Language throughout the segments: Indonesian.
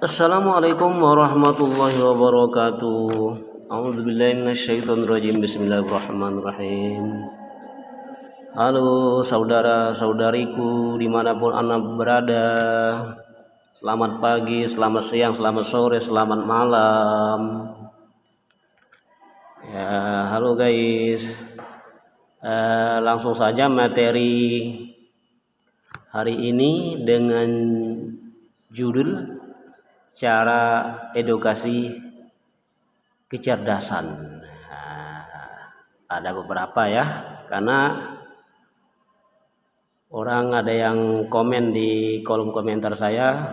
Assalamualaikum warahmatullahi wabarakatuh. A'udzubillahi minasyaitonirrajim. Bismillahirrahmanirrahim. Halo saudara-saudariku dimanapun Anda berada. Selamat pagi, selamat siang, selamat sore, selamat malam. Ya, halo guys. Langsung saja materi hari ini dengan judul cara edukasi kecerdasan. Ada beberapa ya, karena orang ada yang komen di kolom komentar saya,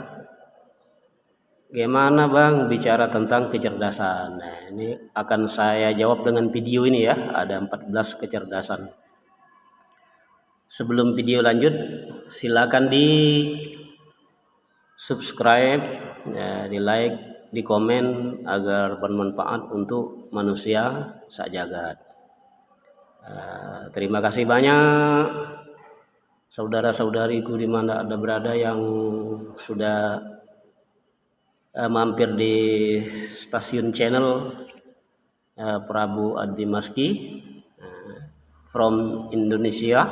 gimana bang bicara tentang kecerdasan. Nah, ini akan saya jawab dengan video ini ya, ada 14 kecerdasan. Sebelum video lanjut, silakan di subscribe, ya, di like, di komen agar bermanfaat untuk manusia sajagat. Terima kasih banyak saudara-saudariku di mana Anda berada yang sudah mampir di stasiun channel Prabu Adimaski from Indonesia.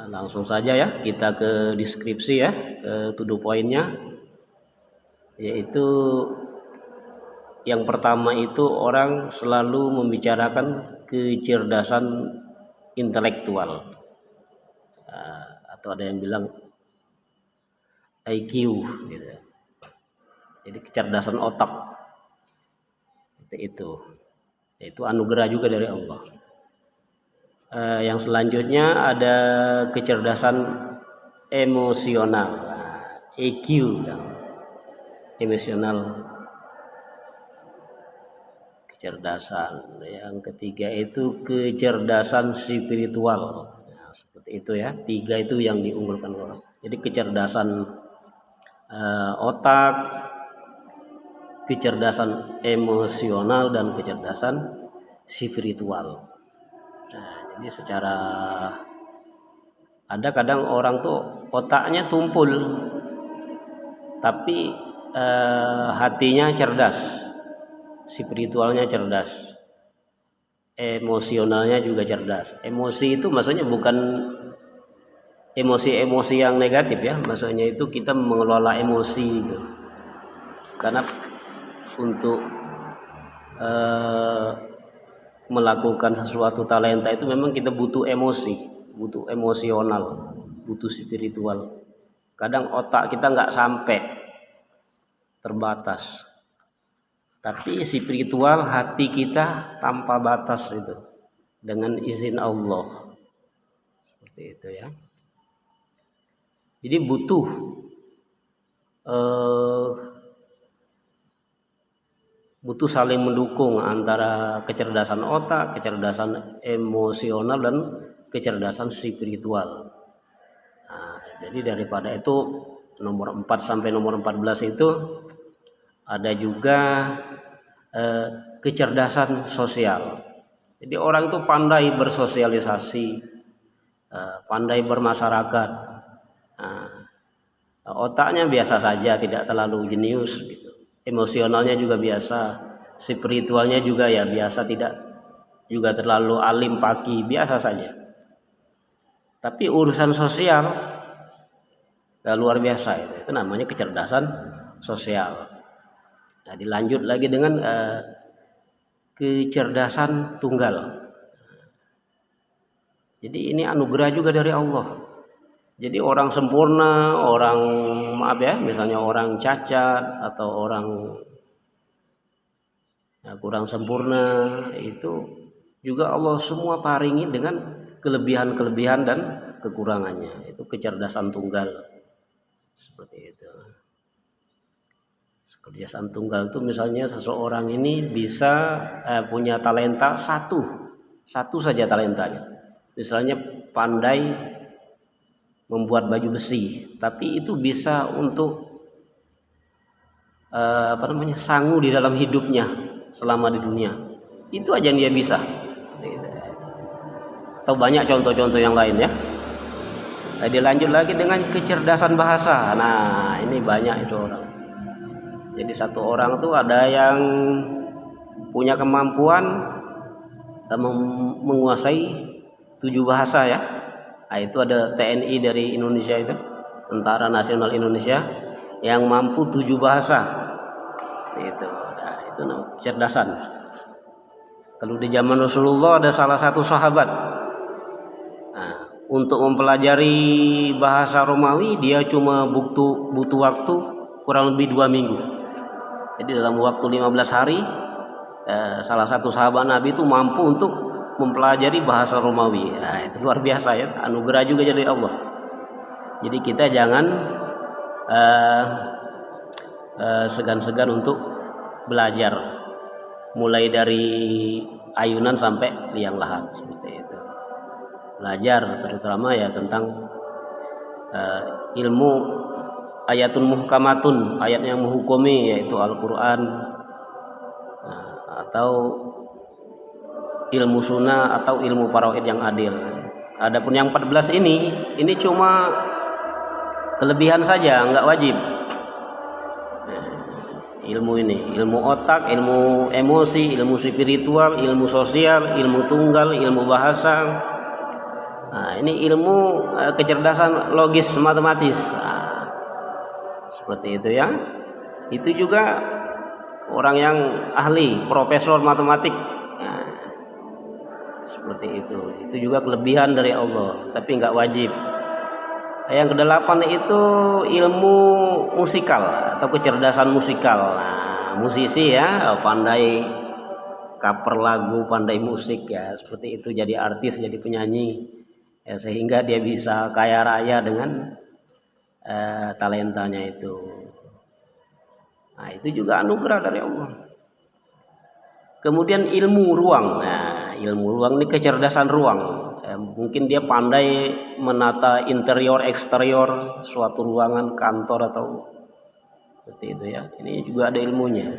Langsung saja ya, kita ke deskripsi ya, ke to the point-nya, yaitu yang pertama itu orang selalu membicarakan kecerdasan intelektual, atau ada yang bilang IQ gitu. Jadi kecerdasan otak itu anugerah juga dari Allah. Yang selanjutnya ada kecerdasan emosional, EQ, emosional kecerdasan. Yang ketiga itu kecerdasan spiritual. Nah, seperti itu ya, 3 itu yang diunggulkan orang. Jadi kecerdasan otak, kecerdasan emosional, dan kecerdasan spiritual. Nah, jadi secara ada kadang orang tuh otaknya tumpul, tapi hatinya cerdas, spiritualnya cerdas, emosionalnya juga cerdas. Emosi itu maksudnya bukan emosi-emosi yang negatif ya, maksudnya itu kita mengelola emosi itu. Karena untuk melakukan sesuatu talenta itu memang kita butuh emosi, butuh emosional, butuh spiritual. Kadang otak kita nggak sampai, terbatas, tapi spiritual hati kita tanpa batas itu, dengan izin Allah, seperti itu ya. Jadi butuh saling mendukung antara kecerdasan otak, kecerdasan emosional, dan kecerdasan spiritual. Nah, jadi daripada itu nomor 4 sampai nomor 14 itu ada juga kecerdasan sosial. Jadi orang itu pandai bersosialisasi, pandai bermasyarakat. Nah, otaknya biasa saja, tidak terlalu jenius gitu. Emosionalnya juga biasa, spiritualnya juga ya biasa, tidak juga terlalu alim paki, biasa saja. Tapi urusan sosial luar biasa itu namanya kecerdasan sosial. Nah, dilanjut lagi dengan kecerdasan tunggal. Jadi ini anugerah juga dari Allah. Jadi orang sempurna, orang misalnya orang cacat atau orang kurang sempurna, itu juga Allah semua paringi dengan kelebihan-kelebihan dan kekurangannya. Itu kecerdasan tunggal, seperti itu. Kecerdasan tunggal itu misalnya seseorang ini bisa punya talenta satu saja talentanya. Misalnya pandai membuat baju besi, tapi itu bisa untuk sangu di dalam hidupnya selama di dunia. Itu aja yang dia bisa. Atau banyak contoh-contoh yang lain ya. Dilanjut lagi dengan kecerdasan bahasa. Nah, ini banyak itu orang. Jadi satu orang tuh ada yang punya kemampuan menguasai 7 bahasa ya. Nah, itu ada TNI dari Indonesia itu, Tentara Nasional Indonesia, yang mampu 7 bahasa. Itu. Nah, itu kecerdasan. Kalau di zaman Rasulullah ada salah satu sahabat. Nah, untuk mempelajari bahasa Romawi dia cuma butuh waktu kurang lebih 2 minggu. Jadi dalam waktu 15 hari salah satu sahabat Nabi itu mampu untuk mempelajari bahasa Romawi. Nah, itu luar biasa ya, anugerah juga dari Allah. Jadi kita jangan segan-segan untuk belajar, mulai dari ayunan sampai liang lahat, seperti itu. Belajar terutama ya tentang ilmu ayatun muhkamatun, ayat yang menghukumi, yaitu Al-Quran, atau ilmu sunnah, atau ilmu faraid yang adil. Adapun yang 14 ini cuma kelebihan saja, enggak wajib. Ilmu ini, ilmu otak, ilmu emosi, ilmu spiritual, ilmu sosial, ilmu tunggal, ilmu bahasa. Nah, ini ilmu kecerdasan logis matematis. Nah, seperti itu ya. Itu juga orang yang ahli, profesor matematik. Nah, seperti itu. Itu juga kelebihan dari Allah, tapi enggak wajib. Yang ke-8 itu ilmu musikal atau kecerdasan musikal. Nah, musisi ya, pandai cover lagu, pandai musik ya, seperti itu, jadi artis, jadi penyanyi ya, sehingga dia bisa kaya raya dengan talentanya itu. Nah, itu juga anugerah dari Allah. Kemudian ilmu ruang. Nah, ilmu ruang ini kecerdasan ruang. Mungkin dia pandai menata interior eksterior suatu ruangan kantor atau seperti itu ya. Ini juga ada ilmunya.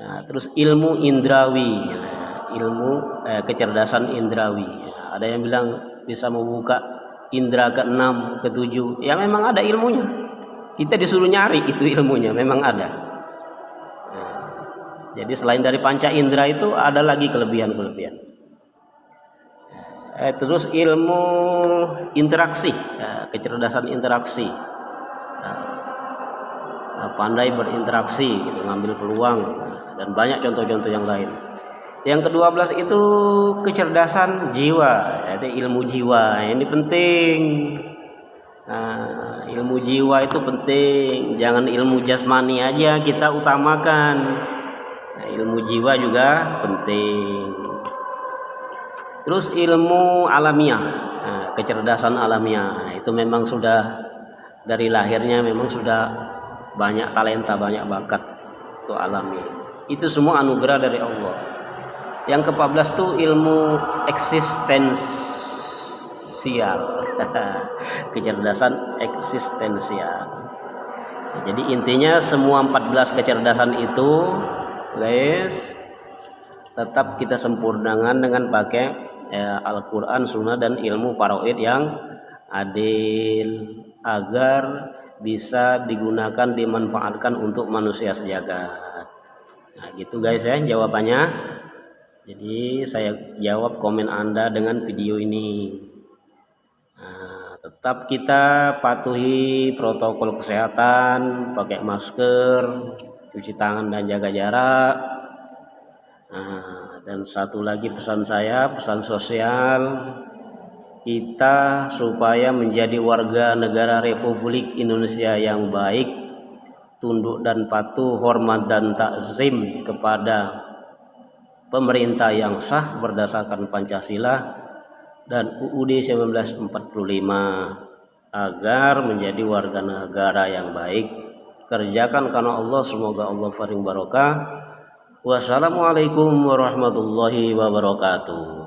Nah, terus ilmu indrawi. Nah, ilmu kecerdasan indrawi. Nah, ada yang bilang bisa membuka indra ke-6, ke-7. Ya memang ada ilmunya. Kita disuruh nyari itu ilmunya, memang ada. Nah, jadi selain dari panca indera itu ada lagi kelebihan-kelebihan. Terus ilmu interaksi, ya, kecerdasan interaksi, pandai berinteraksi, gitu, ngambil peluang, dan banyak contoh-contoh yang lain. Yang ke-12 itu kecerdasan jiwa, yaitu ilmu jiwa. Ini penting. Nah, ilmu jiwa itu penting, jangan ilmu jasmani aja kita utamakan. Nah, ilmu jiwa juga penting. Terus ilmu alamiah, nah, kecerdasan alamiah, itu memang sudah dari lahirnya memang sudah banyak talenta, banyak bakat itu alami. Itu semua anugerah dari Allah. Yang ke-14 tuh ilmu eksistensial, kecerdasan eksistensial. Nah, jadi intinya semua 14 kecerdasan itu, guys, tetap kita sempurnakan dengan pakai Al-Quran, Sunnah, dan ilmu faraid yang adil, agar bisa digunakan, dimanfaatkan untuk manusia sejagat. Nah, gitu guys ya jawabannya. Jadi saya jawab komen Anda dengan video ini. Nah, tetap kita patuhi protokol kesehatan, pakai masker, cuci tangan, dan jaga jarak. Nah, dan satu lagi pesan saya, pesan sosial, kita supaya menjadi warga negara Republik Indonesia yang baik, tunduk dan patuh, hormat dan takzim kepada pemerintah yang sah berdasarkan Pancasila dan UUD 1945, agar menjadi warga negara yang baik. Kerjakan karena Allah, semoga Allah faring barokah. Wassalamualaikum warahmatullahi wabarakatuh.